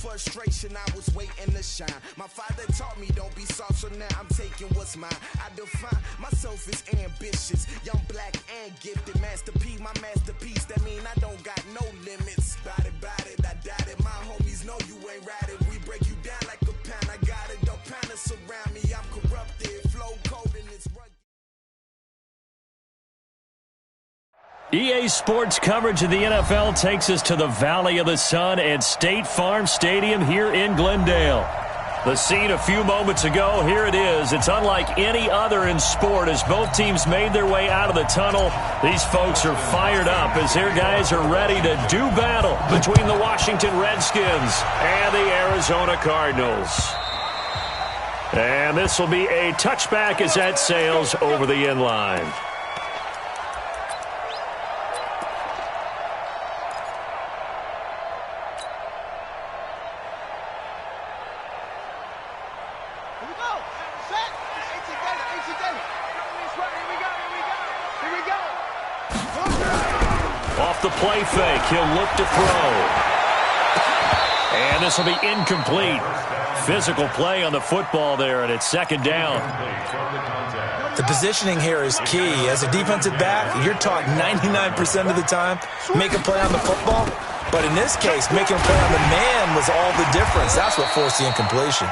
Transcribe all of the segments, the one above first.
Frustration, I was waiting to shine. My father taught me don't be soft, so now I'm taking what's mine. I define myself as ambitious, young, black, and gifted. Master P, my masterpiece. That mean I don't got no limits. Bout it, I doubt it. My homies know you ain't right it. We break you down like a pound. I got it, don't pound us around me. I'm corrupted, flow cold and it's rugged. EA Sports coverage of the NFL takes us to the Valley of the Sun at State Farm Stadium here in Glendale. The scene a few moments ago, here it is. It's unlike any other in sport as both teams made their way out of the tunnel. These folks are fired up as their guys are ready to do battle between the Washington Redskins and the Arizona Cardinals. And this will be a touchback as that sails over the end line. Off the play fake, he'll look to throw. And this will be incomplete. Physical play on the football there, and it's second down. The positioning here is key. As a defensive back, you're taught 99% of the time, make a play on the football. But in this case, making a play on the man was all the difference. That's what forced the incompletion.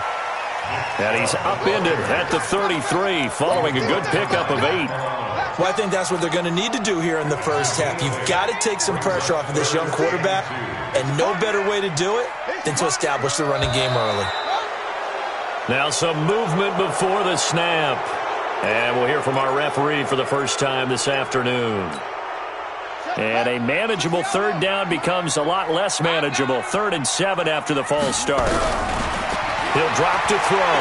And he's upended at the 33, following a good pickup of 8. Well, I think that's what they're going to need to do here in the first half. You've got to take some pressure off of this young quarterback, and no better way to do it than to establish the running game early. Now some movement before the snap. And we'll hear from our referee for the first time this afternoon. And a manageable third down becomes a lot less manageable. 3rd and 7 after the false start. He'll drop to throw.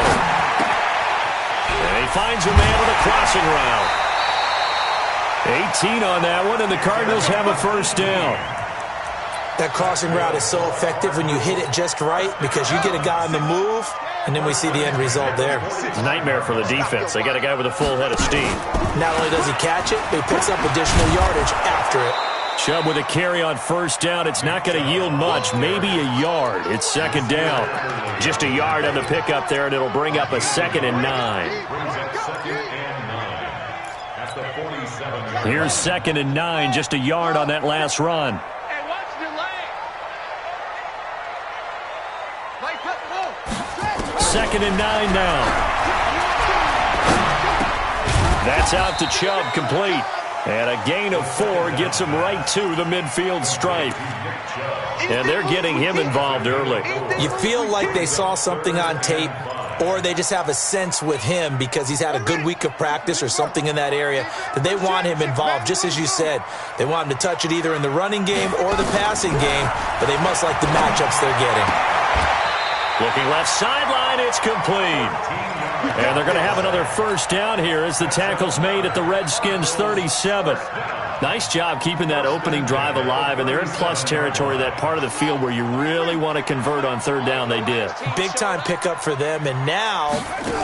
And he finds a man with a crossing route. 18 on that one, and the Cardinals have a first down. That crossing route is so effective when you hit it just right because you get a guy on the move, and then we see the end result there. Nightmare for the defense. They got a guy with a full head of steam. Not only does he catch it, but he picks up additional yardage after it. Chubb with a carry on first down. It's not going to yield much, maybe a yard. It's second down. Just a yard on the pickup there, and it'll bring up a 2nd and 9. Here's 2nd and 9, just a yard on that last run. Second and 9 now. That's out to Chubb, complete. And a gain of 4 gets him right to the midfield stripe. And they're getting him involved early. You feel like they saw something on tape, or they just have a sense with him because he's had a good week of practice or something in that area that they want him involved, just as you said. They want him to touch it either in the running game or the passing game, but they must like the matchups they're getting. Looking left sideline, it's complete. And they're going to have another first down here as the tackle's made at the Redskins' 37. Nice job keeping that opening drive alive, and they're in plus territory, that part of the field where you really want to convert on third down. They did. Big-time pickup for them, and now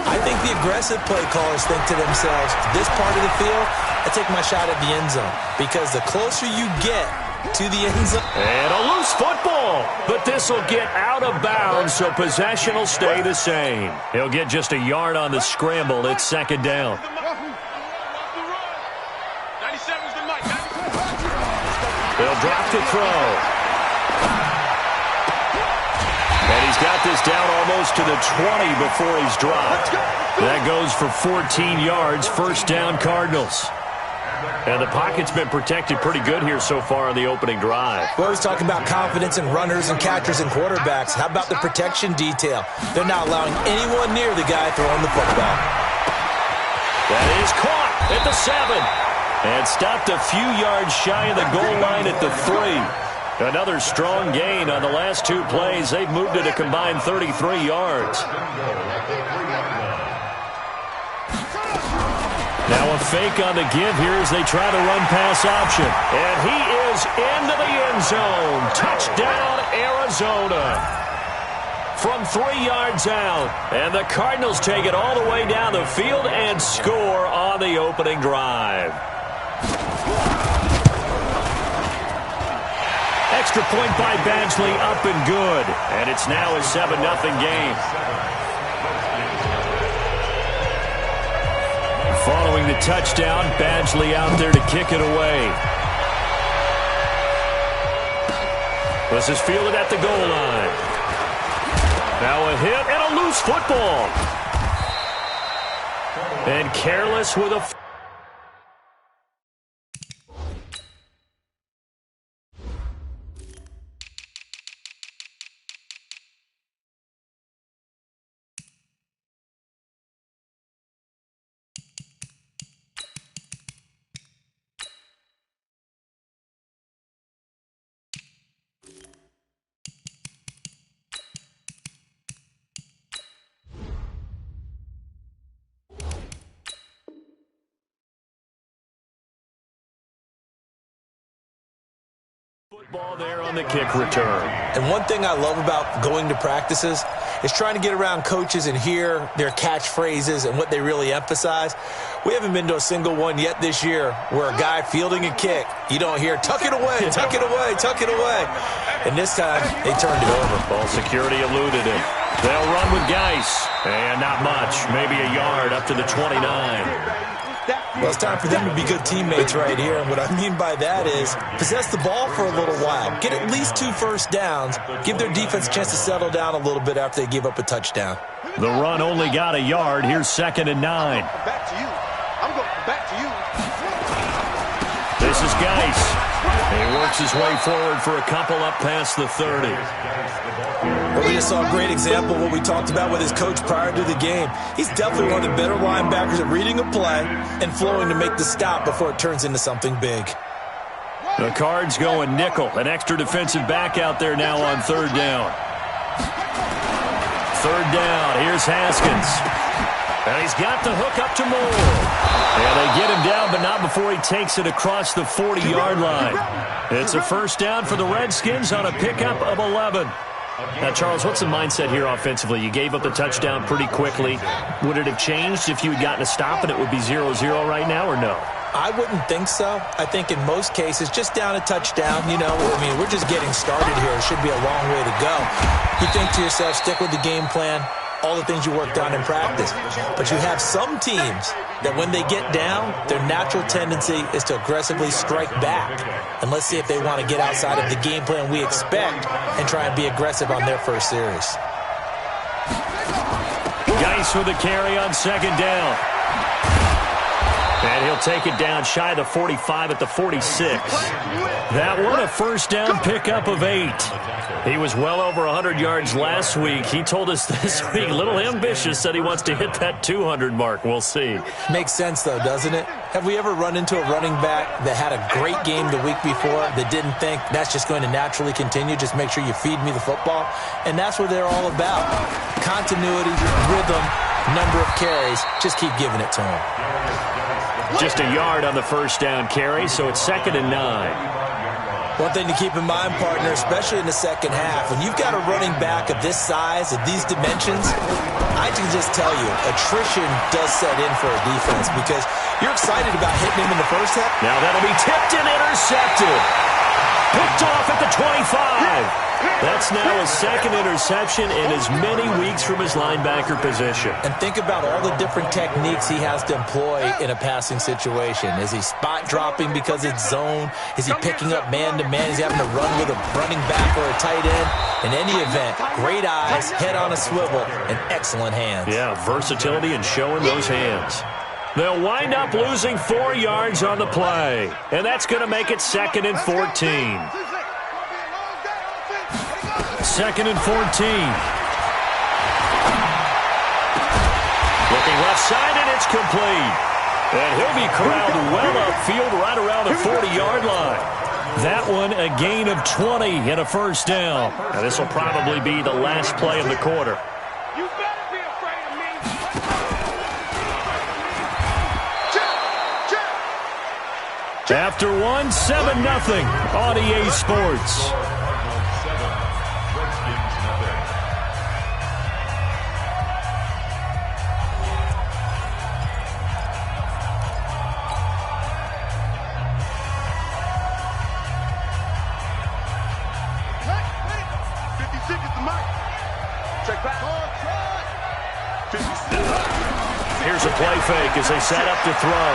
I think the aggressive play callers think to themselves, this part of the field, I take my shot at the end zone, because the closer you get to the end zone. And a loose football, but this will get out of bounds, so possession will stay the same. He'll get just a yard on the scramble. It's second down. They'll drop to throw. And he's got this down almost to the 20 before he's dropped. That goes for 14 yards, first down Cardinals. And the pocket's been protected pretty good here so far on the opening drive. We're always talking about confidence in runners and catchers and quarterbacks. How about the protection detail? They're not allowing anyone near the guy throwing the football. That is caught at the 7. And stopped a few yards shy of the goal line at the 3. Another strong gain on the last 2 plays. They've moved it a combined 33 yards. Now a fake on the give here as they try the run-pass option. And he is into the end zone. Touchdown, Arizona. From 3 yards out. And the Cardinals take it all the way down the field and score on the opening drive. extra point by Badgley up and good. And it's now a 7-0 game. Following the touchdown, Badgley out there to kick it away. This is fielded at the goal line. Now a hit and a loose football. And careless with a... Ball there on the kick return. And one thing I love about going to practices is trying to get around coaches and hear their catchphrases and what they really emphasize. We haven't been to a single one yet this year where a guy fielding a kick, you don't hear, tuck it away, tuck it away, tuck it away. And this time, they turned it over. Ball security eluded him. They'll run with Geis. And not much, maybe a yard up to the 29. Well, it's time for them to be good teammates right here. And what I mean by that is possess the ball for a little while. Get at least 2 first downs. Give their defense a chance to settle down a little bit after they give up a touchdown. The run only got a yard. Here's 2nd and 9. Back to you. I'm going back to you. This is Geis. He works his way forward for a couple up past the 30. Well, we just saw a great example of what we talked about with his coach prior to the game. He's definitely one of the better linebackers at reading a play and flowing to make the stop before it turns into something big. The Cards going nickel. An extra defensive back out there now on 3rd down. 3rd down. Here's Haskins. And he's got the hook up to Moore. And they get him down, but not before he takes it across the 40-yard line. It's a 1st down for the Redskins on a pickup of 11. Now, Charles, what's the mindset here offensively? You gave up the touchdown pretty quickly. Would it have changed if you had gotten a stop and it would be 0-0 right now, or no? I wouldn't think so. I think in most cases, just down a touchdown, you know, I mean, we're just getting started here. It should be a long way to go. You think to yourself, stick with the game plan, all the things you worked on in practice. But you have some teams that when they get down, their natural tendency is to aggressively strike back. And let's see if they want to get outside of the game plan we expect and try and be aggressive on their first series. Geis with a carry on 2nd down. And he'll take it down shy of the 45 at the 46. That one a 1st down pickup of 8. He was well over 100 yards last week. He told us this week, a little ambitious, said he wants to hit that 200 mark. We'll see. Makes sense, though, doesn't it? Have we ever run into a running back that had a great game the week before that didn't think that's just going to naturally continue? Just make sure you feed me the football. And that's what they're all about. Continuity, rhythm, number of carries. Just keep giving it to them. Just a yard on the 1st down carry, so it's 2nd and 9. One thing to keep in mind, partner, especially in the second half, when you've got a running back of this size, of these dimensions, I can just tell you, attrition does set in for a defense because you're excited about hitting him in the first half. Now that'll be tipped and intercepted. Picked off at the 25. That's now his 2nd interception in as many weeks from his linebacker position. And think about all the different techniques he has to employ in a passing situation. Is he spot dropping because it's zone? Is he picking up man-to-man? Is he having to run with a running back or a tight end? In any event, great eyes, head on a swivel, and excellent hands. Yeah, versatility and showing those hands. They'll wind up losing 4 yards on the play. And that's going to make it 2nd and 14. 2nd and 14. Looking left side, and it's complete. And he'll be corralled well upfield right around the 40-yard line. That one a gain of 20 and a 1st down. Now this will probably be the last play of the quarter. You better be afraid of me. After 7-0 on EA Sports. Check back. Here's a play fake as they set up to throw.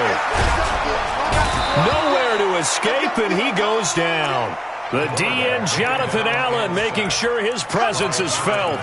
Nowhere to escape, and he goes down. The DN, Jonathan Allen, making sure his presence is felt.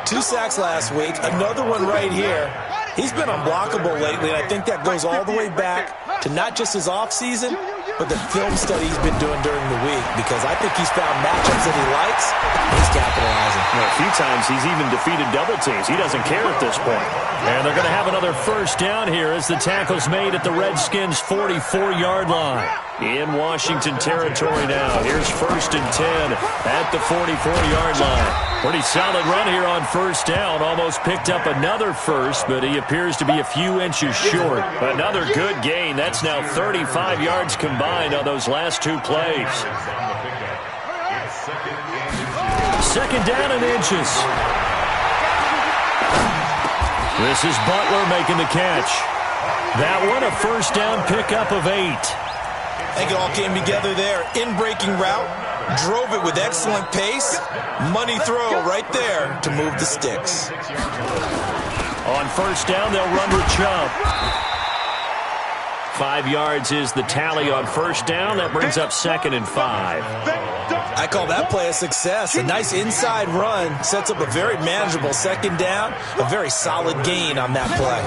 2 sacks last week, another one right here. He's been unblockable lately, and I think that goes all the way back to not just his offseason, but the film study he's been doing during the week, because I think he's found matchups that he likes, and he's capitalizing. Well, a few times he's even defeated double teams. He doesn't care at this point. And they're going to have another first down here as the tackle's made at the Redskins' 44-yard line. In Washington territory now. Here's 1st and 10 at the 44-yard line. Pretty solid run here on first down. Almost picked up another first, but he appears to be a few inches short. Another good gain. That's now 35 yards combined on those last 2 plays. 2nd down and inches. This is Butler making the catch. That one a first down pickup of 8. I think it all came together there. In-breaking route, drove it with excellent pace. Money throw right there to move the sticks. On first down, they'll run with Chubb. 5 yards is the tally on first down. That brings up 2nd and 5. I call that play a success. A nice inside run sets up a very manageable 2nd down. A very solid gain on that play.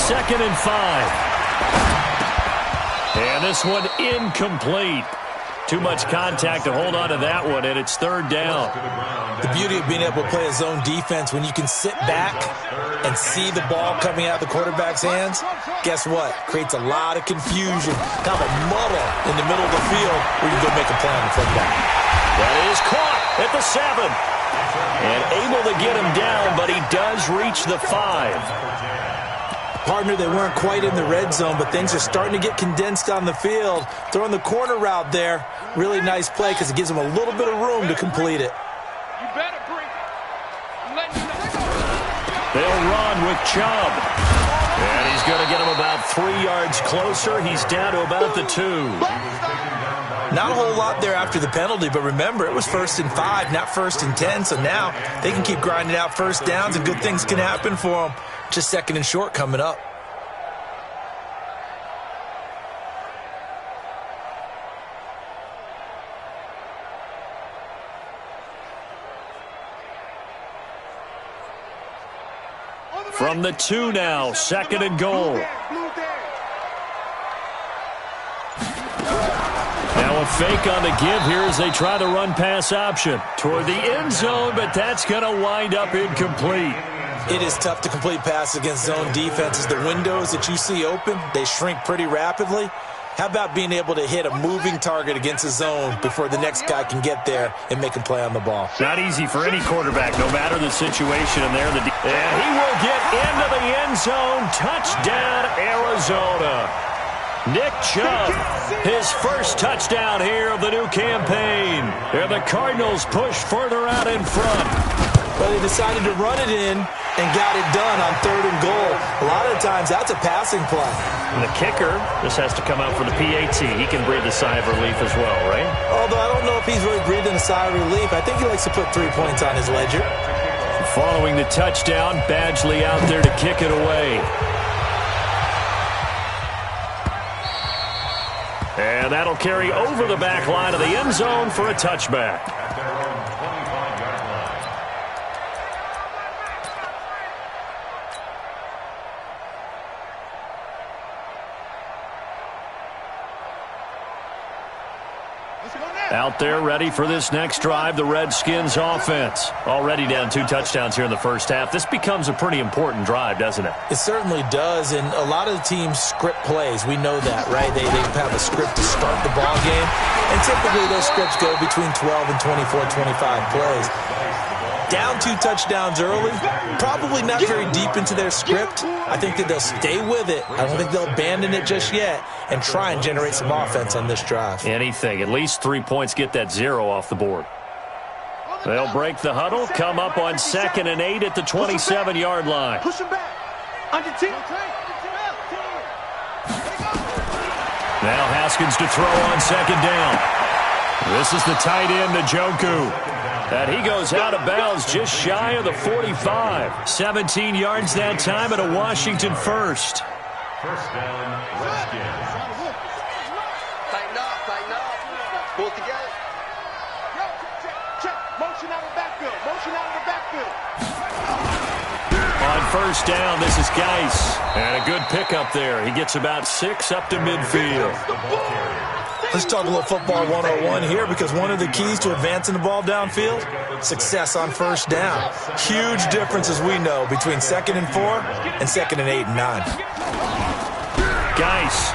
2nd and 5. And this one incomplete. Too much contact to hold on to that one, and it's 3rd down. The beauty of being able to play a zone defense, when you can sit back and see the ball coming out of the quarterback's hands, guess what? Creates a lot of confusion, kind of a muddle in the middle of the field where you go make a play on the football. That is caught at the 7. And able to get him down, but he does reach the 5. Partner, they weren't quite in the red zone, but things are starting to get condensed on the field. Throwing the corner route there, really nice play because it gives them a little bit of room to complete it. You better bring it. I'm letting you know. They'll run with Chubb. And he's going to get him about 3 yards closer. He's down to about the 2. Not a whole lot there after the penalty, but remember, it was 1st and 5, not 1st and 10, so now they can keep grinding out first downs and good things can happen for them. Just 2nd and short coming up. From the 2 now, 2nd and goal. Now a fake on the give here as they try the run-pass option toward the end zone, but that's going to wind up incomplete. It is tough to complete passes against zone defenses. The windows that you see open, they shrink pretty rapidly. How about being able to hit a moving target against a zone before the next guy can get there and make a play on the ball? Not easy for any quarterback, no matter the situation. And there, and he will get into the end zone. Touchdown, Arizona. Nick Chubb, his first touchdown here of the new campaign. And the Cardinals push further out in front. But they decided to run it in and got it done on 3rd and goal. A lot of times, that's a passing play. And the kicker, this has to come out for the PAT. He can breathe a sigh of relief as well, right? Although I don't know if he's really breathing a sigh of relief. I think he likes to put 3 points on his ledger. Following the touchdown, Badgley out there to kick it away. And that'll carry over the back line of the end zone for a touchback. Out there ready for this next drive, the Redskins offense. Already down 2 touchdowns here in the first half. This becomes a pretty important drive, doesn't it? It certainly does, and a lot of the teams script plays. We know that, right? They have a script to start the ball game, and typically those scripts go between 12 and 24, 25 plays. Down 2 touchdowns early, probably not very deep into their script. I think that they'll stay with it. I don't think they'll abandon it just yet and try and generate some offense on this drive. Anything. At least 3 points, get that 0 off the board. They'll break the huddle, come up on 2nd and 8 at the 27-yard line. Push him back. On your team. Now Haskins to throw on 2nd down. This is the tight end, Njoku. And he goes out of bounds just shy of the 45. 17 yards that time at a Washington first. First down, Redskins. Tighten up. Pull it together. Check. Motion out of the backfield. On first down, this is Geis. And a good pickup there. He gets about 6 up to midfield. Let's talk a little football 101 here, because one of the keys to advancing the ball downfield, success on first down. Huge difference, as we know, between 2nd and 4 and 2nd and 8 and 9. Geis.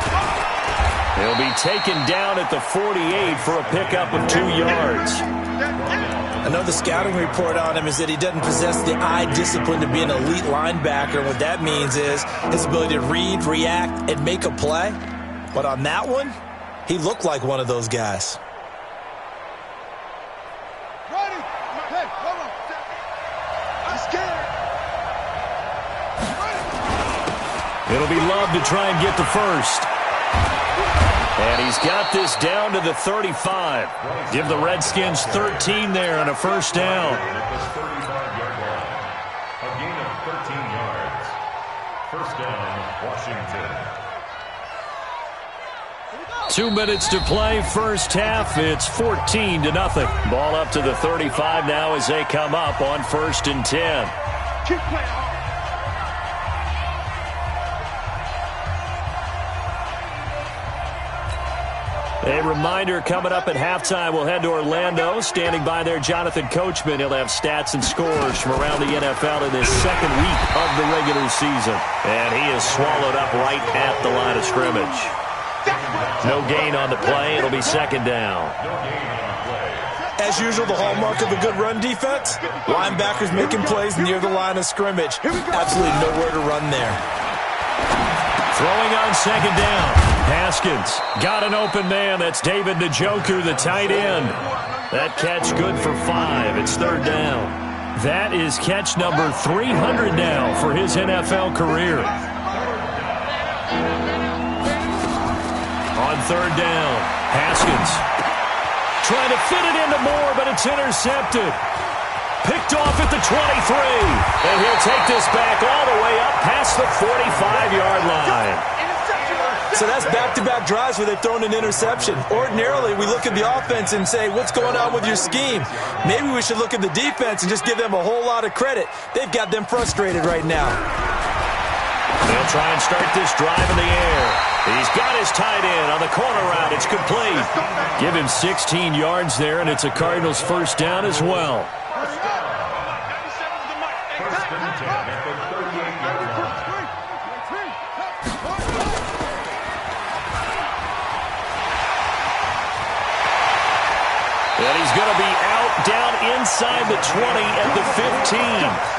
He'll be taken down at the 48 for a pickup of 2 yards. I know the scouting report on him is that he doesn't possess the eye discipline to be an elite linebacker. What that means is his ability to read, react, and make a play. But on that one, he looked like one of those guys. Ready? Hey, hold on. I'm scared. It'll be Love to try and get the first. And he's got this down to the 35. Give the Redskins 13 there on a first down. At this 35-yard line. A gain of 13 yards. First down, Washington. 2 minutes to play, first half. It's 14-0. Ball up to the 35 now as they come up on 1st and 10. Keep playing hard. A reminder, coming up at halftime, we'll head to Orlando. Standing by there, Jonathan Coachman. He'll have stats and scores from around the NFL in this second week of the regular season. And he is swallowed up right at the line of scrimmage. No gain on the play. It'll be 2nd down. As usual, the hallmark of a good run defense, linebackers making plays near the line of scrimmage. Absolutely nowhere to run there. Throwing on 2nd down. Haskins got an open man. That's David Njoku, the tight end. That catch good for 5. It's 3rd down. That is catch number 300 now for his NFL career. On 3rd down, Haskins trying to fit it into Moore, but it's intercepted. Picked off at the 23. And he'll take this back all the way up past the 45-yard line. So that's back-to-back drives where they've thrown an interception. Ordinarily, we look at the offense and say, what's going on with your scheme? Maybe we should look at the defense and just give them a whole lot of credit. They've got them frustrated right now. They'll try and start this drive in the air. He's got his tight end on the corner route. It's complete. Give him 16 yards there, and it's a Cardinals first down as well. First and 10 at the 38-yard line. And he's going to be out down inside the 20 at the 15.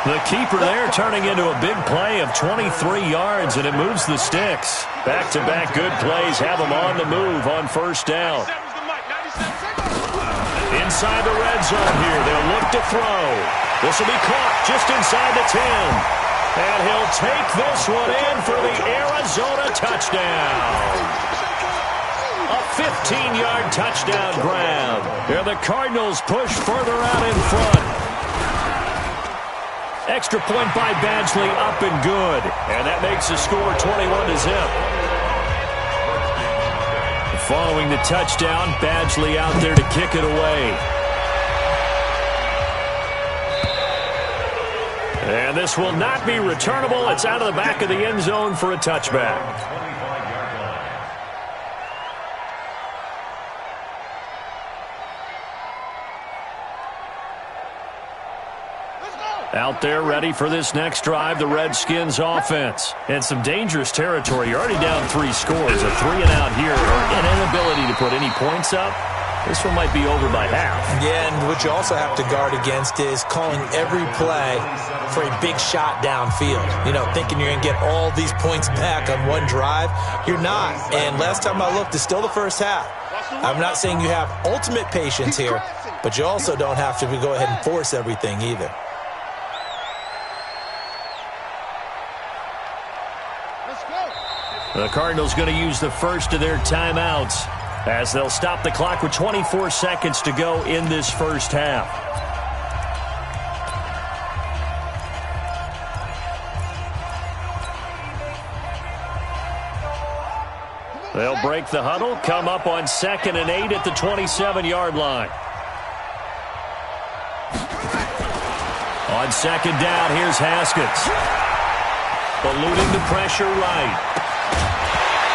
The keeper there turning into a big play of 23 yards, and it moves the sticks. Back-to-back good plays have them on the move on first down. Inside the red zone here. They'll look to throw. This will be caught just inside the 10. And he'll take this one in for the Arizona touchdown. A 15-yard touchdown grab. And the Cardinals push further out in front. Extra point by Badgley, up and good. And that makes the score 21-0. Following the touchdown, Badgley out there to kick it away. And this will not be returnable. It's out of the back of the end zone for a touchback. Out there ready for this next drive, the Redskins offense. And some dangerous territory. You're already down 3 scores. A 3-and-out here, or an inability to put any points up. This one might be over by half. Yeah, and what you also have to guard against is calling every play for a big shot downfield. You know, thinking you're going to get all these points back on one drive. You're not. And last time I looked, it's still the first half. I'm not saying you have ultimate patience here, but you also don't have to go ahead and force everything either. The Cardinals going to use the first of their timeouts. as they'll stop the clock with 24 seconds to go in this first half. They'll break the huddle, come up on 2nd and 8 at the 27-yard line. On 2nd down, here's Haskins. Eluding the pressure right.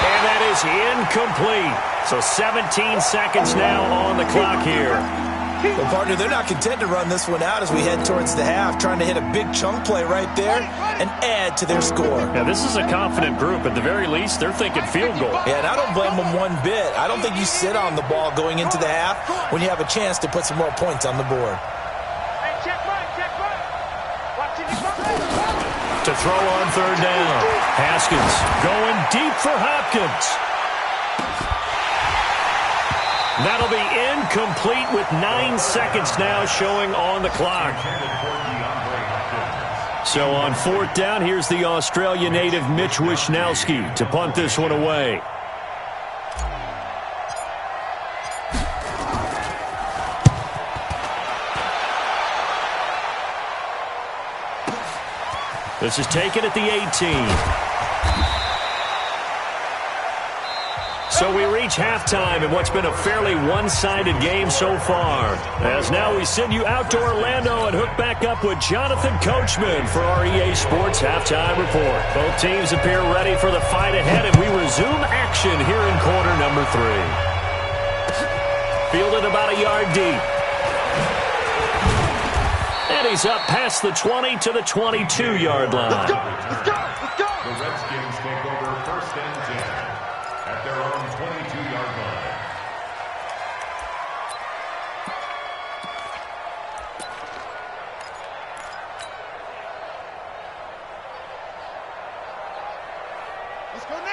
And that is incomplete. So 17 seconds now on the clock here. Well, partner, they're not content to run this one out as we head towards the half, trying to hit a big chunk play right there and add to their score. Yeah, this is a confident group. At the very least, they're thinking field goal. Yeah, and I don't blame them one bit. I don't think you sit on the ball going into the half when you have a chance to put some more points on the board. To throw on 3rd down. Haskins going deep for Hopkins. That'll be incomplete with 9 seconds now showing on the clock. So on 4th down, here's the Australia native Mitch Wishnowsky to punt this one away. This is taken at the 18. So we reach halftime in what's been a fairly one-sided game so far. As now we send you out to Orlando and hook back up with Jonathan Coachman for our EA Sports Halftime Report. Both teams appear ready for the fight ahead, and we resume action here in quarter number 3. Fielded about a yard deep. And he's up past the 20 to the 22-yard line. Let's go! Let's go! Let's go! The Redskins take over 1st and 10 at their own 22-yard line.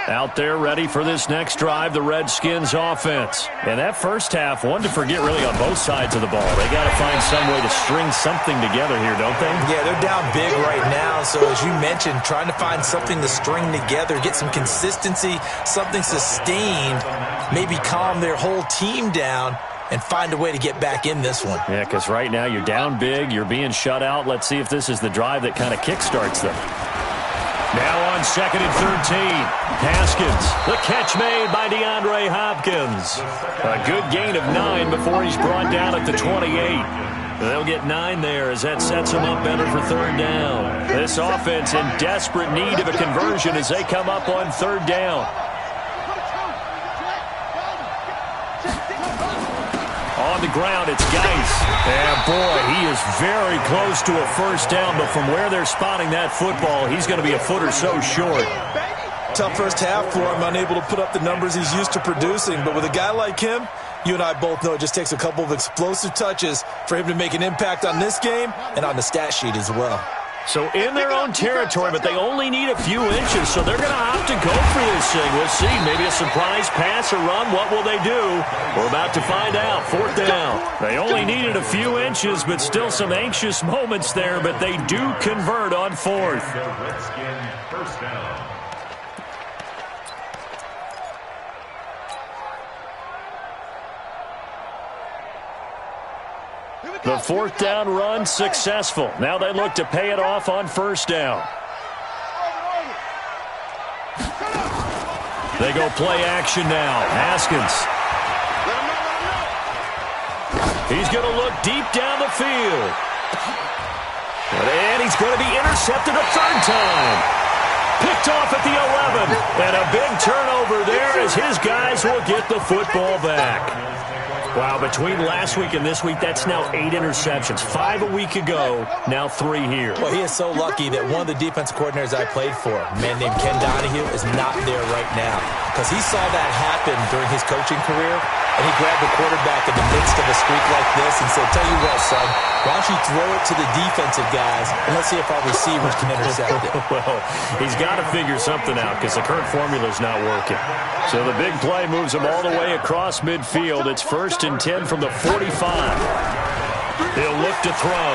Out there ready for this next drive, the Redskins offense. And that first half, one to forget really on both sides of the ball. They got to find some way to string something together here, don't they? Yeah, they're down big right now. So as you mentioned, trying to find something to string together, get some consistency, something sustained, maybe calm their whole team down and find a way to get back in this one. Yeah, because right now you're down big, you're being shut out. Let's see if this is the drive that kind of kickstarts them. Now on 2nd and 13, Haskins, the catch made by DeAndre Hopkins. A good gain of 9 before he's brought down at the 28. They'll get 9 there as that sets them up better for 3rd down. This offense in desperate need of a conversion as they come up on 3rd down. On the ground, it's Geis. And boy, he is very close to a 1st down, but from where they're spotting that football, he's going to be a foot or so short. Tough first half for him, unable to put up the numbers he's used to producing. But with a guy like him, you and I both know it just takes a couple of explosive touches for him to make an impact on this game and on the stat sheet as well. So in their own territory, but they only need a few inches, so they're going to opt to go for this thing. We'll see. Maybe a surprise pass or run. What will they do? We're about to find out. 4th down. They only needed a few inches, but still some anxious moments there, but they do convert on 4th. The Redskins 1st down. The 4th down run successful. Now they look to pay it off on 1st down. They go play action now. Haskins. He's going to look deep down the field. And he's going to be intercepted a 3rd time. Picked off at the 11. And a big turnover there as his guys will get the football back. Wow, between last week and this week, that's now 8 interceptions. 5 a week ago, now 3 here. Well, he is so lucky that one of the defensive coordinators I played for, a man named Ken Donahue, is not there right now. Because he saw that happen during his coaching career, and he grabbed the quarterback in the midst of a streak like this and said, tell you what, son, why don't you throw it to the defensive guys, and let's see if our receivers can intercept it. Well, he's got to figure something out because the current formula is not working. So the big play moves him all the way across midfield. It's 1st and 10 from the 45. He'll look to throw.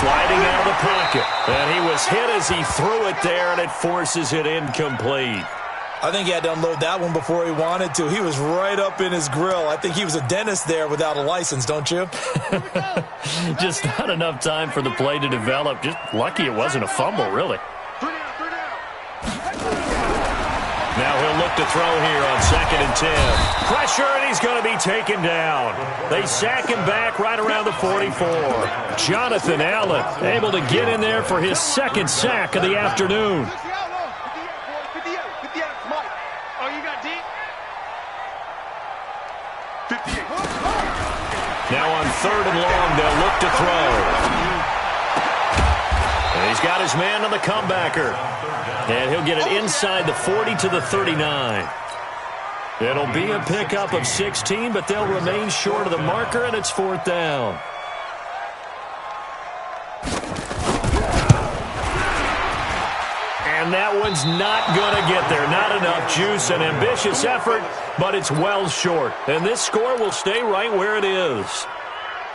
Sliding out of the pocket. And he was hit as he threw it there, and it forces it incomplete. I think he had to unload that one before he wanted to. He was right up in his grill. I think he was a dentist there without a license, don't you? Just not enough time for the play to develop. Just lucky it wasn't a fumble, really. Now he'll look to throw here on 2nd and 10. Pressure, and he's going to be taken down. They sack him back right around the 44. Jonathan Allen able to get in there for his 2nd sack of the afternoon. Now on 3rd and long, they'll look to throw. And he's got his man on the comebacker. And he'll get it inside the 40 to the 39. It'll be a pickup of 16, but they'll remain short of the marker, and it's 4th down. And that one's not going to get there. Not enough juice. An ambitious effort, but it's well short. And this score will stay right where it is.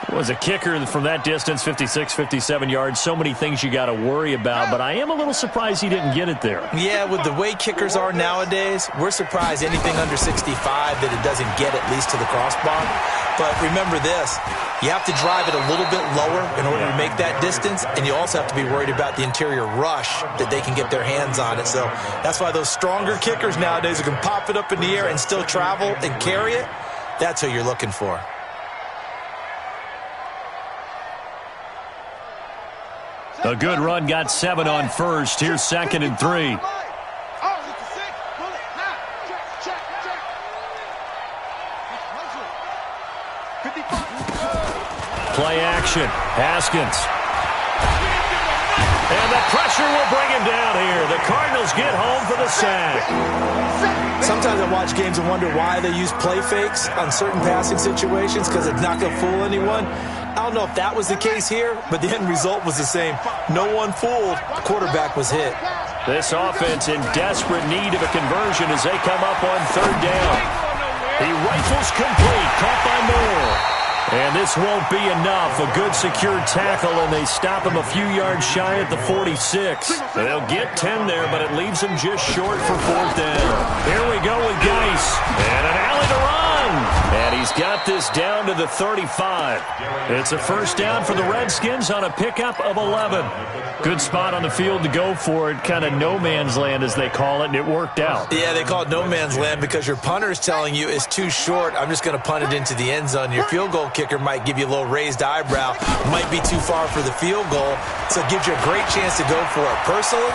It was a kicker from that distance, 56, 57 yards. So many things you got to worry about, but I am a little surprised he didn't get it there. Yeah, with the way kickers are nowadays, we're surprised anything under 65 that it doesn't get at least to the crossbar. But remember this, you have to drive it a little bit lower in order to make that distance, and you also have to be worried about the interior rush that they can get their hands on it. So that's why those stronger kickers nowadays who can pop it up in the air and still travel and carry it, that's who you're looking for. A good run got 7 on first. Here's 2nd and 3. Play action. Haskins. And the pressure will bring him down here. The Cardinals get home for the sack. Sometimes I watch games and wonder why they use play fakes on certain passing situations because it's not going to fool anyone. I don't know if that was the case here, but the end result was the same. No one fooled. The quarterback was hit. This offense in desperate need of a conversion as they come up on 3rd down. He rifles complete, caught by Moore. And this won't be enough. A good secure tackle, and they stop him a few yards shy at the 46. They'll get 10 there, but it leaves them just short for 4th down. Here we go with Geis. And an alley to run. And he's got this down to the 35. It's a 1st down for the Redskins on a pickup of 11. Good spot on the field to go for it. Kind of no man's land, as they call it, and it worked out. Yeah, they call it no man's land because your punter is telling you it's too short. I'm just going to punt it into the end zone. Your field goal kicker might give you a little raised eyebrow. Might be too far for the field goal, so it gives you a great chance to go for it. Personally,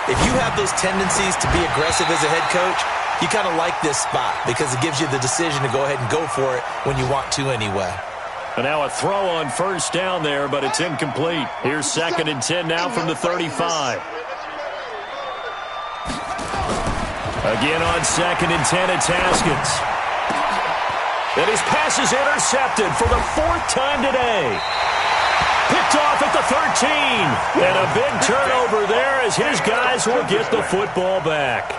if you have those tendencies to be aggressive as a head coach, you kind of like this spot because it gives you the decision to go ahead and go for it when you want to anyway. And now a throw on 1st down there, but it's incomplete. Here's 2nd and 10 now from the 35. Again on 2nd and 10, it's Haskins. And his pass is intercepted for the 4th time today. Picked off at the 13. And a big turnover there as his guys will get the football back.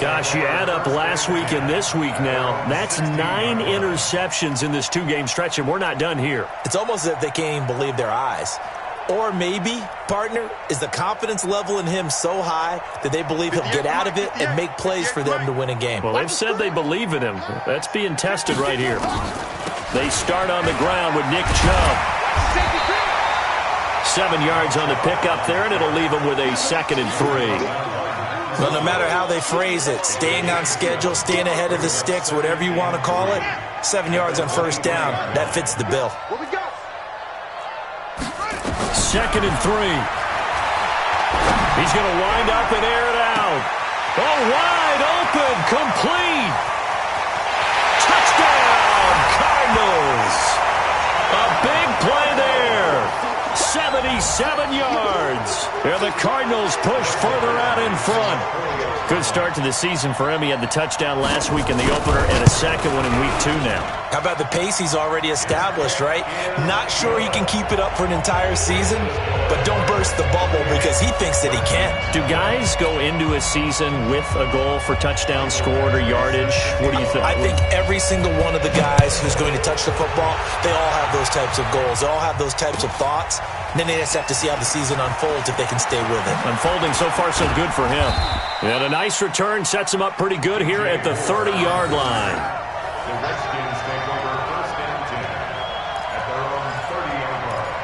Gosh, you add up last week and this week now. That's 9 interceptions in this 2-game stretch, and we're not done here. It's almost as if they can't even believe their eyes. Or maybe, partner, is the confidence level in him so high that they believe he'll get out of it and make plays for them to win a game. Well, they've said they believe in him. That's being tested right here. They start on the ground with Nick Chubb. 7 yards on the pickup there, and it'll leave him with a 2nd and 3. Well, no matter how they phrase it, staying on schedule, staying ahead of the sticks, whatever you want to call it, 7 yards on 1st down, that fits the bill. 2nd and 3. He's going to wind up and air it out. Oh, wide open, complete. Touchdown, Cardinals. A big play there. 77 yards. And the Cardinals push further out in front. Good start to the season for him. He had the touchdown last week in the opener and a 2nd one in week 2 now. How about the pace he's already established, right? Not sure he can keep it up for an entire season, but don't burst the bubble because he thinks that he can. Do guys go into a season with a goal for touchdown scored or yardage? What do you think? I think every single one of the guys who's going to touch the football, they all have those types of goals. They all have those types of thoughts. then they just have to see how the season unfolds if they can stay with it. Unfolding so far so good for him. And a nice return sets him up pretty good here at the 30-yard line. The Redskins take over 1st and 10 at their own 30-yard line.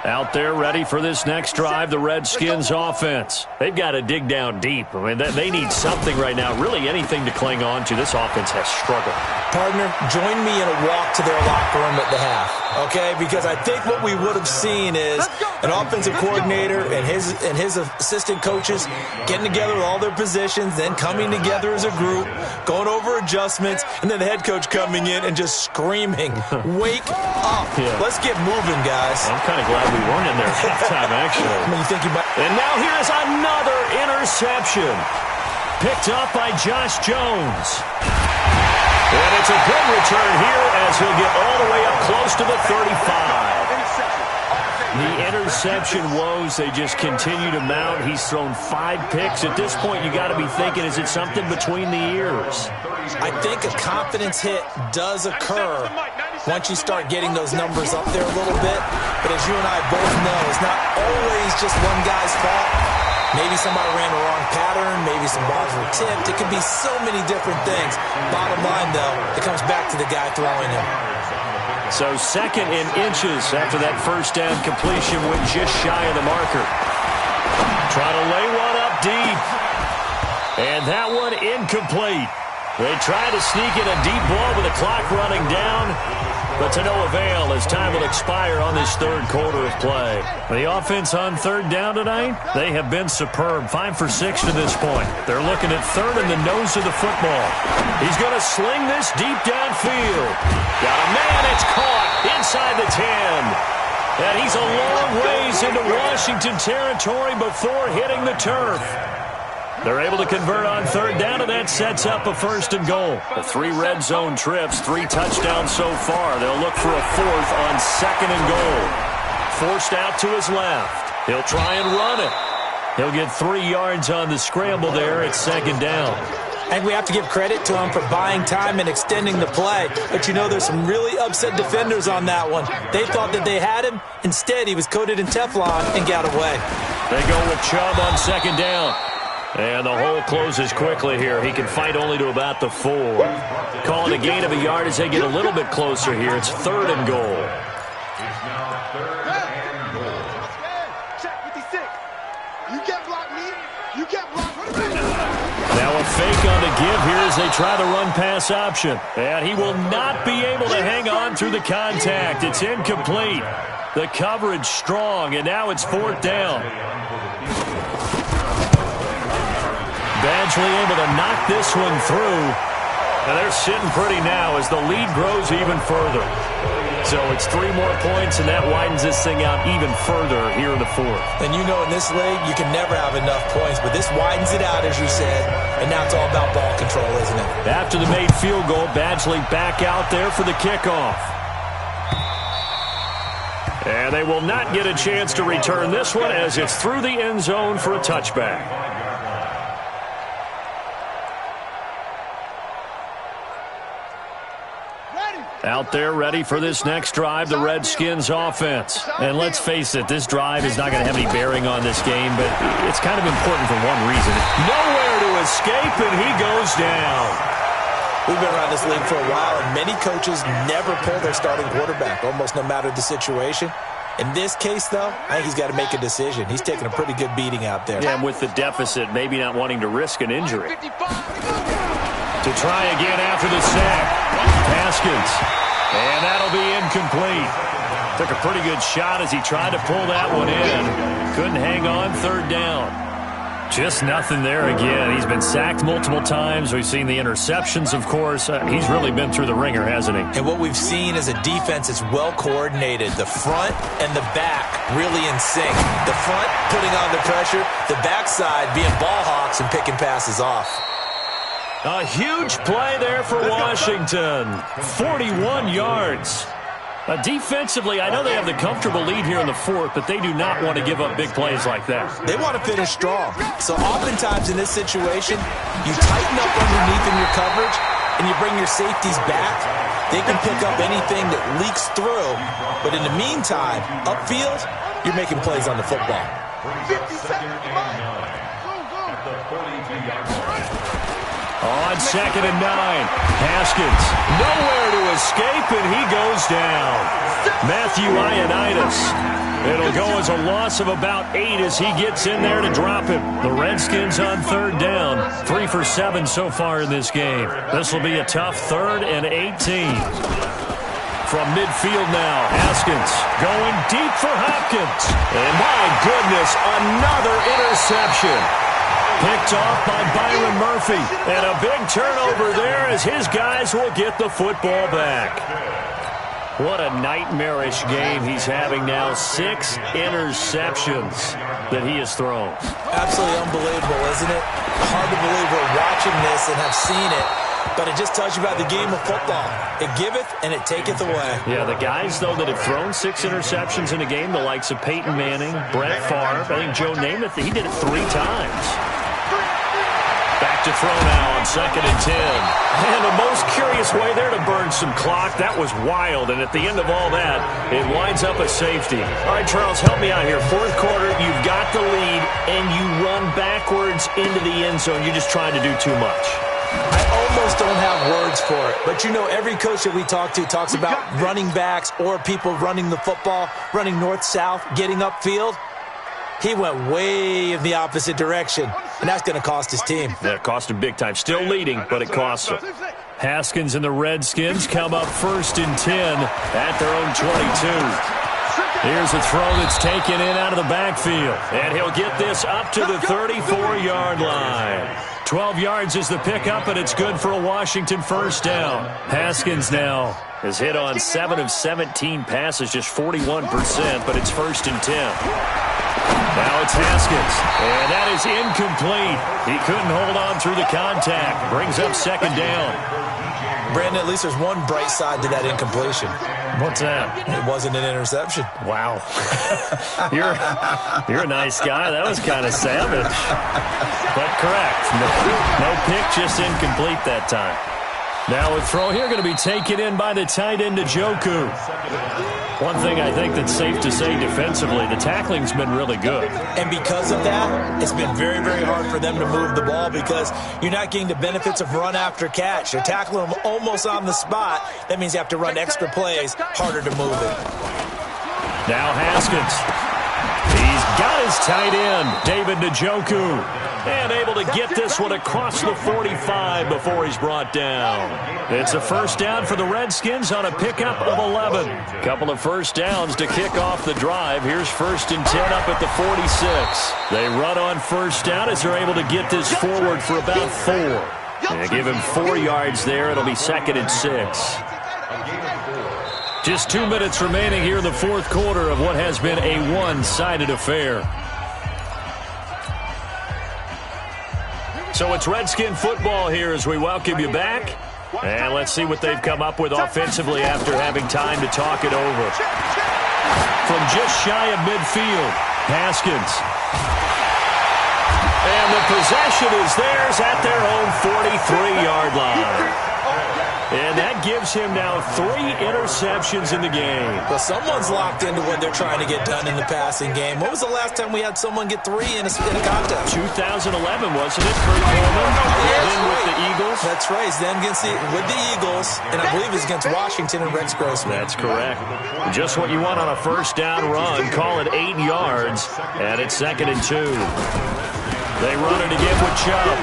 Out there ready for this next drive, the Redskins offense. They've got to dig down deep. I mean, they need something right now, really anything to cling on to. This offense has struggled. Partner, join me in a walk to their locker room at the half, okay? Because I think what we would have seen is an offensive coordinator and his assistant coaches getting together with all their positions, then coming together as a group, going over adjustments, and then the head coach coming in and just screaming, "Wake up. Yeah. Let's get moving, guys." I'm kind of glad we weren't in there at halftime, actually. You think you might... And now here's another interception. Picked up by Josh Jones. And it's a good return here as he'll get all the way up close to the 35. The interception woes, they just continue to mount. He's thrown 5 picks. At this point, you got to be thinking, is it something between the ears? I think a confidence hit does occur once you start getting those numbers up there a little bit. But as you and I both know, it's not always just one guy's fault. Maybe somebody ran the wrong pattern. Maybe some balls were tipped. It could be so many different things. Bottom line, though, it comes back to the guy throwing him. So 2nd and inches after that first down completion went just shy of the marker. Try to lay one up deep. And that one incomplete. They tried to sneak in a deep ball with the clock running down, but to no avail as time will expire on this 3rd quarter of play. The offense on 3rd down tonight, they have been superb. 5 for 6 to this point. They're looking at 3rd in the nose of the football. He's going to sling this deep downfield. Got a man, it's caught inside the 10. And he's a long ways into Washington territory before hitting the turf. They're able to convert on 3rd down, and that sets up a 1st and goal. The 3 red zone trips, 3 touchdowns so far. They'll look for a 4th on 2nd and goal. Forced out to his left. He'll try and run it. He'll get 3 yards on the scramble there at 2nd down. I think we have to give credit to him for buying time and extending the play. But, you know, there's some really upset defenders on that one. They thought that they had him. Instead, he was coated in Teflon and got away. They go with Chubb on 2nd down. And the hole closes quickly here. He can fight only to about the 4. Calling a gain of a yard as they get a little bit closer here. It's 3rd and goal. It's now 3rd and goal. Check 56. You can't block me. You can't block me. Now a fake on the give here as they try the run-pass option. And he will not be able to hang on through the contact. It's incomplete. The coverage strong, and now it's 4th down. Badgley able to knock this one through. And they're sitting pretty now as the lead grows even further. So it's 3 more points, and that widens this thing out even further here in the 4th. And you know in this league, you can never have enough points, but this widens it out, as you said, and now it's all about ball control, isn't it? After the made field goal, Badgley back out there for the kickoff. And they will not get a chance to return this one as it's through the end zone for a touchback. Out there ready for this next drive, the Redskins offense. And let's face it, this drive is not going to have any bearing on this game, but it's kind of important for one reason. Nowhere to escape, and he goes down. We've been around this league for a while, and many coaches never pull their starting quarterback, almost no matter the situation. In this case, though, I think he's got to make a decision. He's taking a pretty good beating out there. Yeah, and with the deficit, maybe not wanting to risk an injury. To try again after the sack. Haskins. And that'll be incomplete. Took a pretty good shot as he tried to pull that one in. Couldn't hang on 3rd down. Just nothing there again. He's been sacked multiple times. We've seen the interceptions, of course. He's really been through the ringer, hasn't he? And what we've seen is a defense that's well coordinated. The front and the back really in sync. The front putting on the pressure. The backside being ball hawks and picking passes off. A huge play there for Washington. 41 yards. Defensively, I know they have the comfortable lead here in the 4th, but they do not want to give up big plays like that. They want to finish strong. So oftentimes in this situation, you tighten up underneath in your coverage, and you bring your safeties back, they can pick up anything that leaks through. But in the meantime, upfield, you're making plays on the football. second and 9 at the 42-yard line. On 2nd and 9, Haskins nowhere to escape, and he goes down. Matthew Ioannidis. It'll go as a loss of about 8 as he gets in there to drop him. The Redskins on 3rd down, 3 for 7 so far in this game. This will be a tough 3rd and 18. From midfield now, Haskins going deep for Hopkins. And my goodness, another interception. Picked off by Byron Murphy. And a big turnover there as his guys will get the football back. What a nightmarish game he's having now. 6 interceptions that he has thrown. Absolutely unbelievable, isn't it? Hard to believe we're watching this and have seen it. But it just tells you about the game of football. It giveth and it taketh away. Yeah, the guys, though, that have thrown 6 interceptions in a game, the likes of Peyton Manning, Brett Favre, I think Joe Namath, he did it 3 times. Back to throw now on 2nd and 10. And the most curious way there to burn some clock. That was wild. And at the end of all that, it winds up a safety. All right, Charles, help me out here. 4th quarter, you've got the lead, and you run backwards into the end zone. You're just trying to do too much. I almost don't have words for it. But, you know, every coach that we talk to talks about running backs or people running the football, running north-south, getting upfield. He went way in the opposite direction, and that's going to cost his team. Yeah, it cost him big time. Still leading, but it costs him. Haskins and the Redskins come up 1st and 10 at their own 22. Here's a throw that's taken in out of the backfield, and he'll get this up to the 34-yard line. 12 yards is the pickup, and it's good for a Washington 1st down. Haskins now has hit on 7 of 17 passes, just 41%, but it's 1st and 10. Now it's Haskins, and that is incomplete. He couldn't hold on through the contact. Brings up 2nd down. Brandon, at least there's one bright side to that incompletion. What's that? It wasn't an interception. Wow. You're a nice guy. That was kind of savage. But correct. No pick, just incomplete that time. Now a throw here going to be taken in by the tight end Njoku. One thing I think that's safe to say defensively, the tackling's been really good. And because of that, it's been very, very hard for them to move the ball because you're not getting the benefits of run after catch. You're tackling them almost on the spot. That means you have to run extra plays, harder to move it. Now Haskins. He's got his tight end, David Njoku. And able to get this one across the 45 before he's brought down. It's a 1st down for the Redskins on a pickup of 11. Couple of 1st downs to kick off the drive. Here's 1st and 10 up at the 46. They run on 1st down as they're able to get this forward for about 4. They give him 4 yards there. It'll be 2nd and 6. Just 2 minutes remaining here in the 4th quarter of what has been a one-sided affair. So it's Redskin football here as we welcome you back. And let's see what they've come up with offensively after having time to talk it over. From just shy of midfield, Haskins. And the possession is theirs at their own 43-yard line. And that gives him now 3 interceptions in the game. Well, someone's locked into what they're trying to get done in the passing game. When was the last time we had someone get 3 in a contest? 2011, wasn't it, for Coleman? Then with the Eagles? That's right. It's them with the Eagles, and I believe it's against Washington and Rex Grossman. That's correct. Just what you want on a 1st down run. Call it 8 yards, and it's 2nd and 2. They run it again with Chubb.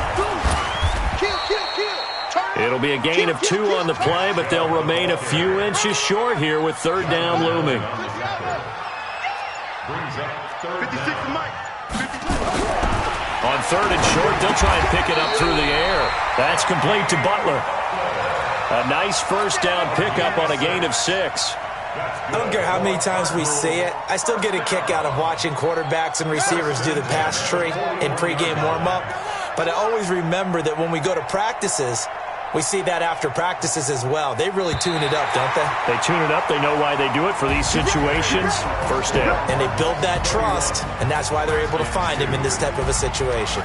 It'll be a gain of 2 on the play, but they'll remain a few inches short here with 3rd down looming. On 3rd and short, they'll try and pick it up through the air. That's complete to Butler. A nice 1st down pickup on a gain of 6. I don't care how many times we see it. I still get a kick out of watching quarterbacks and receivers do the pass tree in pregame warm-up. But I always remember that when we go to practices, we see that after practices as well. They really tune it up, don't they? They tune it up. They know why they do it for these situations. 1st down. And they build that trust, and that's why they're able to find him in this type of a situation.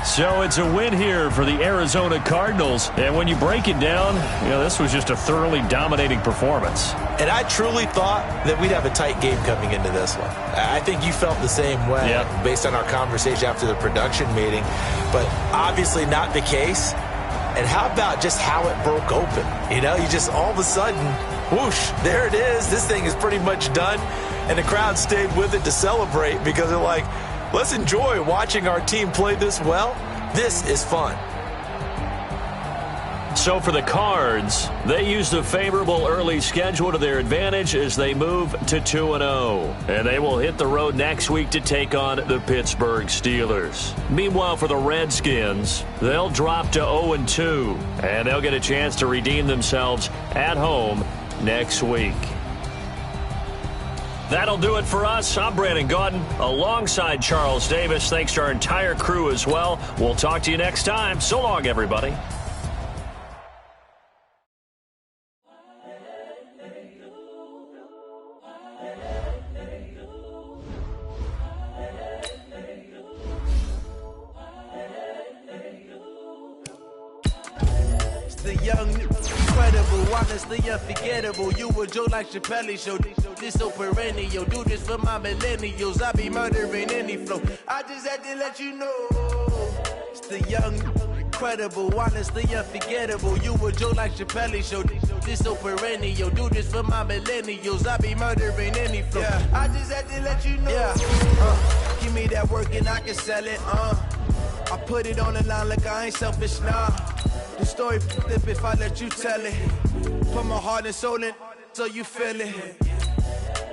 So it's a win here for the Arizona Cardinals. And when you break it down, this was just a thoroughly dominating performance. And I truly thought that we'd have a tight game coming into this one. I think you felt the same way based on our conversation after the production meeting. But obviously not the case. And how about just how it broke open? You just all of a sudden, whoosh, there it is. This thing is pretty much done. And the crowd stayed with it to celebrate because they're like, let's enjoy watching our team play this well. This is fun. So for the Cards, they used a favorable early schedule to their advantage as they move to 2-0. And they will hit the road next week to take on the Pittsburgh Steelers. Meanwhile, for the Redskins, they'll drop to 0-2. And they'll get a chance to redeem themselves at home next week. That'll do it for us. I'm Brandon Gaudin alongside Charles Davis. Thanks to our entire crew as well. We'll talk to you next time. So long, everybody. The young, incredible, honestly unforgettable. You a Joe like Chappelle show. This so perennial. Do this for my millennials. I be murdering any flow. I just had to let you know. It's the young, incredible, honestly unforgettable. You a Joe like Chappelle show. This so perennial. Do this for my millennials. I be murdering any flow. I just had to let you know. Give me that work and I can sell it. I put it on the line like I ain't selfish, nah. The story flip if I let you tell it. Put my heart and soul in so you feel it.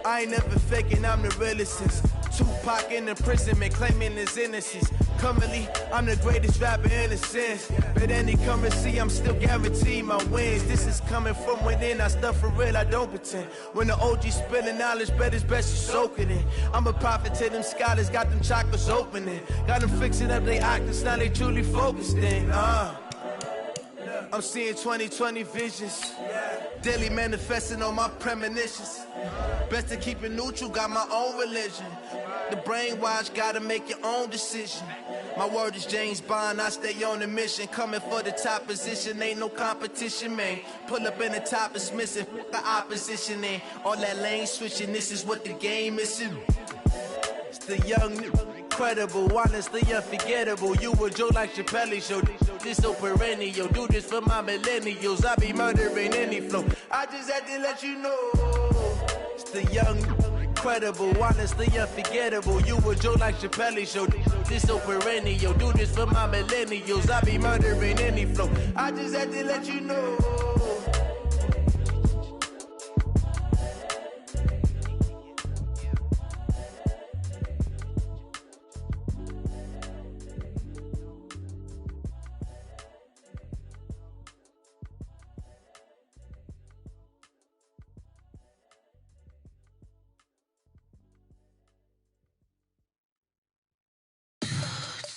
I ain't never faking, I'm the realest since Tupac in imprisonment, claiming his innocence. Currently, I'm the greatest rapper in a sense. But any currency, I'm still guaranteed my wins. This is coming from within, I stuff for real, I don't pretend. When the OG spilling knowledge, bet it's best you soak it in. I'm a prophet to them scholars, got them chakras opening. Got them fixing up they octaves, now they truly focused in. I'm seeing 2020 visions. Daily manifesting on my premonitions. Best to keep it neutral, got my own religion. The brainwash, gotta make your own decision. My word is James Bond, I stay on a mission. Coming for the top position, ain't no competition, man. Pull up in the top, it's missing, the opposition in. All that lane switching, this is what the game is. It's the young, incredible, honestly unforgettable. You a Joe like Chappelle show. This so perennial. Do this for my millennials. I be murdering any flow. I just had to let you know. It's the young, incredible, honestly unforgettable. You a Joe like Chappelle show. This so perennial. Do this for my millennials. I be murdering any flow. I just had to let you know.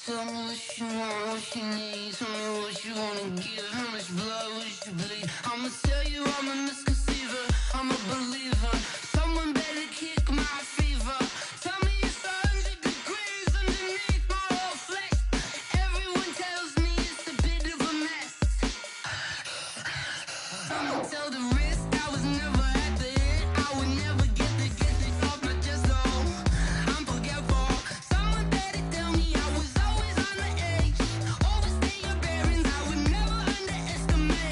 Tell me what you want, what you need. Tell me what you wanna give. How much blood would you bleed? I'ma tell you I'm a misconceiver. I'm a believer. Someone better kick my fever. Tell me it's 100 degrees underneath my whole flesh. Everyone tells me it's a bit of a mess. I'ma tell the risk I was never at the end. I would never get it off my chest though. I'm forgetful. Someone better tell me I was always on the edge. Overstay your bearings, I would never underestimate.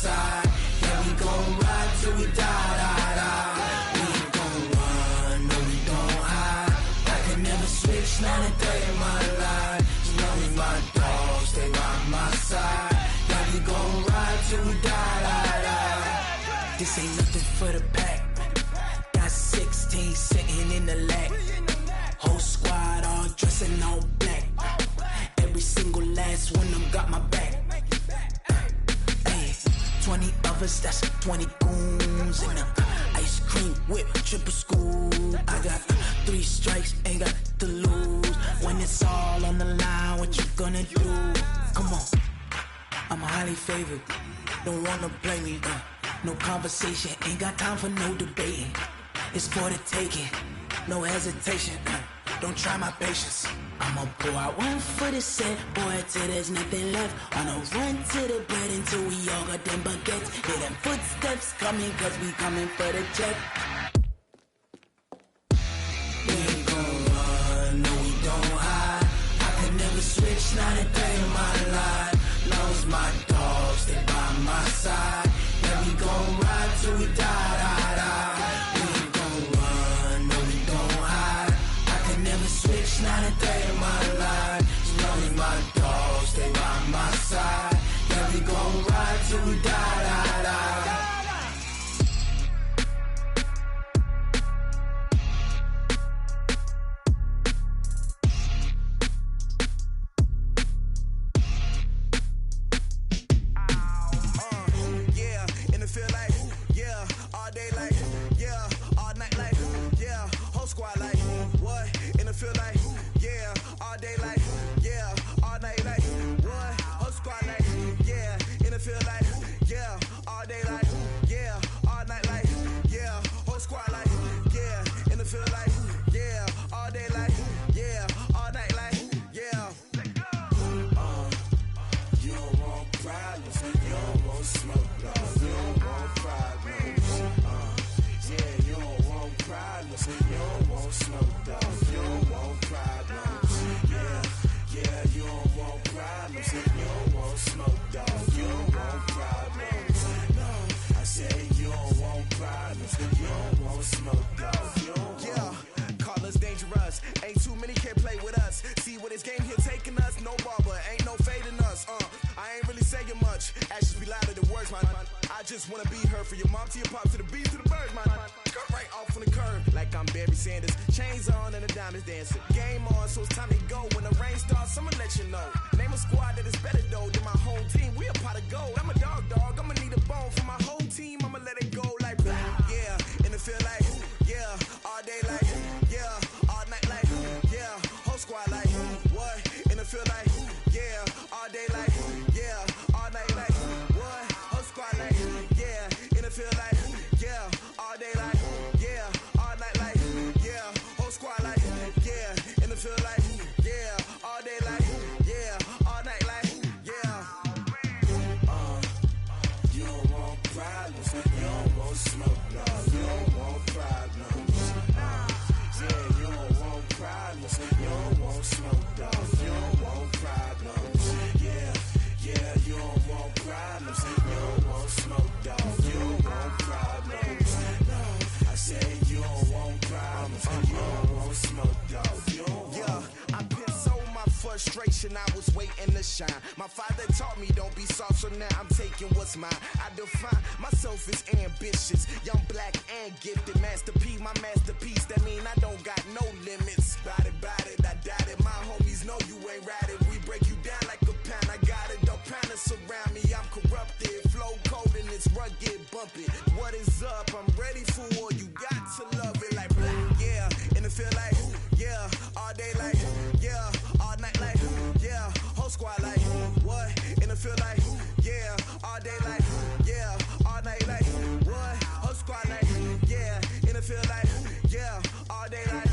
side. Yeah, we gon' ride till we die, die, die. We ain't gon' run, no, we don't hide. I can never switch, not a day in my life. As long as my dogs stay by my side. Yeah, we gon' ride till we die, die, die. This ain't nothing for the pack. Got 16 sitting in the lap. Whole squad all dressing all black. Every single last one of them got my back. Hey, 20 of us, that's 20 goons. And ice cream whip, triple scoop. I got 3 strikes, ain't got to lose. When it's all on the line, what you gonna do? Come on, I'm highly favored. Don't wanna play me, no conversation, ain't got time for no debating. It's for the taking, no hesitation. Don't try my patience. I'ma pour out one for the set, boy, till there's nothing left. On a run to the bread until we all got them baguettes. Hear them footsteps coming, cause we coming for the check. We ain't gon' run, no, we don't hide. I can never switch, not a day in my life. Long as my dogs stay by my side. Yeah, we gon' ride till we die, die, die. We ain't gon' run, no, we don't hide. I can never switch, not a day in my life. As long as my dogs stay by my side. Yeah, we gon' ride till we die, die, die. I was waiting to shine. My father taught me don't be soft, so now I'm taking what's mine. I define myself as ambitious, young, black, and gifted. Master P, my masterpiece. That mean I don't got no limits. Bout it, I doubt it. My homies know you ain't ratted. We break you down like a pound. I got it, don't panic surround me. I'm corrupted, flow cold and it's rugged, bumpy. What is up? I'm ready for war. You got to love it like black, yeah. And it feel like, yeah, all day like, yeah, all night like, yeah, whole squad like, what? And it feel like, yeah, all day like, yeah, all night like, what? Whole squad like, yeah, and it feel like, yeah, all day like,